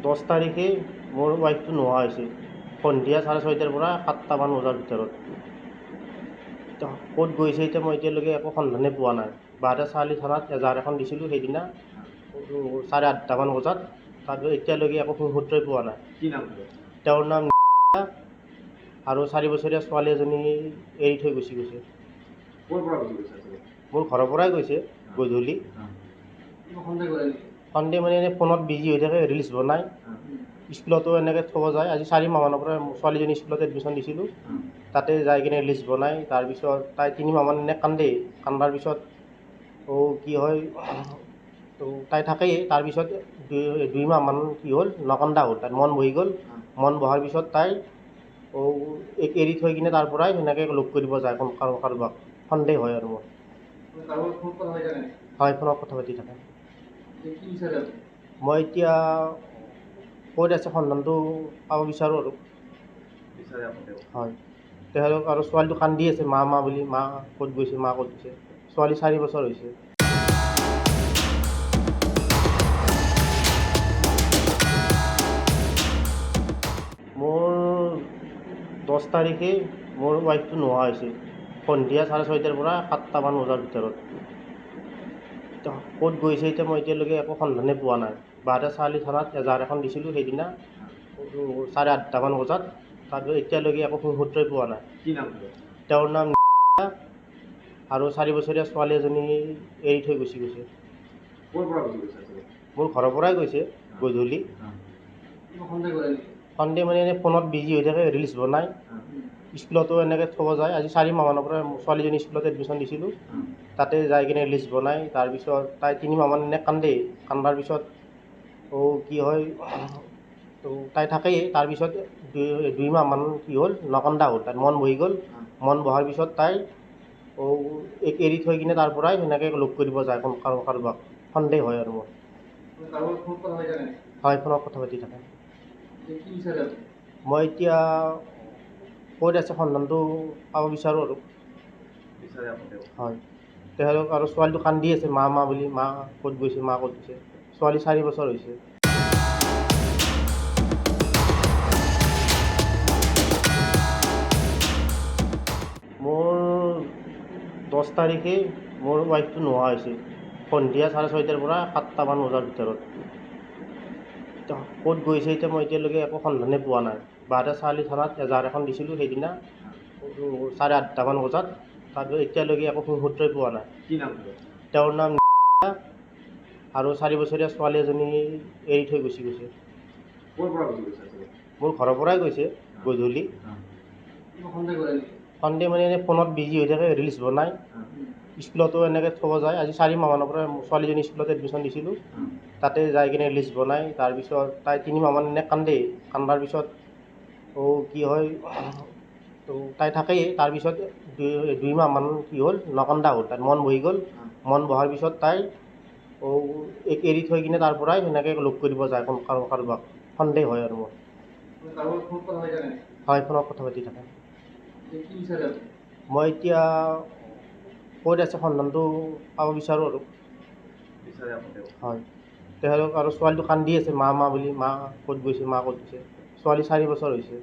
10 তাৰিখে মোৰ ৱাইফটো নোহোৱা হৈছে। সন্ধিয়া 6:30টাৰ পৰা 7টামান বজাৰ ভিতৰত। ক'ত গৈছে এতিয়া মই এতিয়ালৈকে একো সন্ধানে পোৱা নাই। বাৰটা চাৰিআলি থানাত এজাহাৰ এখন দিছিলোঁ সেইদিনা 8:30মান বজাত। তাৰপিছত এতিয়ালৈকে একো সুসূত্ৰই পোৱা নাই। কি নাম? তেওঁৰ নাম আৰু 4 বছৰীয়া ছোৱালী এজনী এৰি থৈ গুচি গৈছে। ক'ৰ পৰা গুচি গৈছে আচলতে? মোৰ ঘৰৰ পৰাই গৈছে গধূলি। সন্দেহ মানে এনেই ফোনত বিজি হৈ থাকে, ৰিলচ বনায়। স্কুলতো এনেকৈ থ'ব যায়। আজি 4 মাহমানৰ পৰা ছোৱালীজনী স্কুলত এডমিশ্যন দিছিলোঁ। তাতে যাই কিনে ৰিলচ বনায়। তাৰপিছত তাই 3 মাহমান এনেই কান্দে। কান্দাৰ পিছত কি হয়, তাই থাকেই। তাৰপিছত 2 মাহমান কি হ'ল, নকন্দা হ'ল। তাই মন বহি গ'ল। মন বহাৰ পিছত তাই এৰি থৈ কিনে তাৰ পৰাই সেনেকৈ লগ কৰিব যায় কাৰোবাক। সন্দেহ হয় আৰু মোৰ। হয়, ফোনত কথা পাতি থাকে। মই এতিয়া ক'ত আছে সন্ধানটো পাব বিচাৰোঁ আৰু। হয়, তেওঁলোক আৰু ছোৱালীটো কান্দি আছে মা মা বুলি, মা ক'ত গৈছে, মা ক'ত গৈছে। ছোৱালী 4 বছৰ হৈছে। মোৰ 10 তাৰিখে মোৰ ৱাইফটো নোহোৱা হৈছে। সন্ধিয়া 6:30টাৰ পৰা 7টামান বজাৰ ভিতৰত। ক'ত গৈছে এতিয়া মই এতিয়ালৈকে একো সন্ধানে পোৱা নাই। বাৰটা চাৰিআলি থানাত এজাহাৰ এখন দিছিলোঁ সেইদিনা 8:30মান বজাত। তাৰপিছত এতিয়ালৈকে একো সুসূত্ৰই পোৱা নাই। কি নাম? তেওঁৰ নাম আৰু 4 বছৰীয়া ছোৱালী এজনী এৰি থৈ গুচি গৈছে। ক'ৰ পৰা গুচি গৈছে আচলতে? মোৰ ঘৰৰ পৰাই গৈছে গধূলি। সন্দেহ মানে এনেই ফোনত বিজি হৈ থাকে, ৰিলচ বনায়। স্কুলতো এনেকৈ থ'ব যায়। আজি 4 মাহমানৰ পৰা ছোৱালীজনী স্কুলত এডমিশ্যন দিছিলোঁ। তাতে যাই কিনে ৰিলচ বনায়। তাৰপিছত তাই 3 মাহমান এনেই কান্দে। কান্দাৰ পিছত কি হয়, তাই থাকেই। তাৰপিছত 2 মাহমান কি হ'ল, নকন্দা হ'ল। তাই মন বহি গ'ল। মন বহাৰ পিছত তাই এৰি থৈ কিনে তাৰ পৰাই সেনেকৈ লগ কৰিব যায় কাৰোবাক। সন্দেহ হয় আৰু মোৰ। হয়, ফোনত কথা পাতি থাকে। মই এতিয়া ক'ত আছে সন্ধানটো পাব বিচাৰোঁ আৰু। হয়, তেওঁলোক আৰু ছোৱালীটো কান্দি আছে মা মা বুলি, মা ক'ত গৈছে, মা ক'ত গৈছে। ছোৱালী 4 বছৰ হৈছে। মোৰ 10 তাৰিখে মোৰ ৱাইফটো নোহোৱা হৈছে। সন্ধিয়া 6:30টাৰ পৰা 7টামান বজাৰ ভিতৰত। ক'ত গৈছে এতিয়া মই এতিয়ালৈকে একো সন্ধানে পোৱা নাই। বাৰটা চাৰিআলি থানাত এজাহাৰ এখন দিছিলোঁ সেইদিনা 8:30মান বজাত। তাৰপিছত এতিয়ালৈকে একো সুসূত্ৰই পোৱা নাই। কি নাম? তেওঁৰ নাম আৰু 4 বছৰীয়া ছোৱালী এজনী এৰি থৈ গুচি গৈছে। ক'ৰ পৰা গুচি গৈছে আচলতে? মোৰ ঘৰৰ পৰাই গৈছে গধূলি। সন্দেহ মানে এনেই ফোনত বিজি হৈ থাকে, ৰিলচ বনায়। স্কুলতো এনেকৈ থ'ব যায়। আজি 4 মাহমানৰ পৰা ছোৱালীজনী স্কুলত এডমিশ্যন দিছিলোঁ। তাতে যাই কিনে ৰিলচ বনায়। তাৰপিছত তাই 3 মাহমান এনেই কান্দে। কান্দাৰ পিছত কি হয়, তাই থাকেই। তাৰপিছত 2 মাহমান কি হ'ল, নকন্দা হ'ল। তাই মন বহি গ'ল। মন বহাৰ পিছত তাই এৰি থৈ কিনে তাৰ পৰাই সেনেকৈ লগ কৰিব যায় কাৰোবাক। সন্দেহ হয় আৰু মোৰ। হয়, ফোনত কথা পাতি থাকে। মই এতিয়া ক'ত আছে সন্ধানটো পাব বিচাৰোঁ আৰু। হয়, তেওঁলোক আৰু ছোৱালীটো কান্দি আছে মা মা বুলি, মা ক'ত গৈছে, মা ক'ত গৈছে। ছোৱালী 4 বছৰ হৈছে।